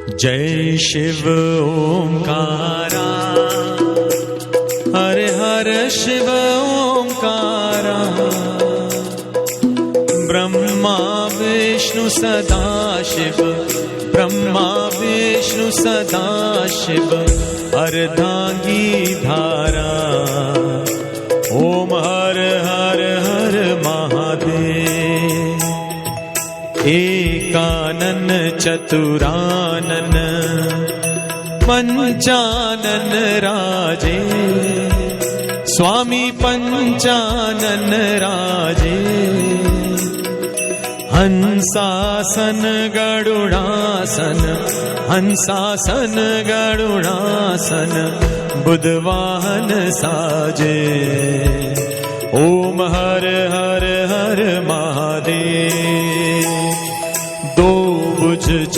जय शिव ओंकारा, हर हर शिव ओंकारा। ब्रह्मा विष्णु सदा शिव, ब्रह्मा विष्णु सदा शिव, अर्धांगी धारा। ओम हर हर हर महादेव। एकानन चतुरानन पंचानन राजे, स्वामी पंचानन राजे। हंसासन गरुड़ासन, हंसासन गरुड़ासन, बुधवाहन साजे। ओम हर हर हर महादेव। दो भुज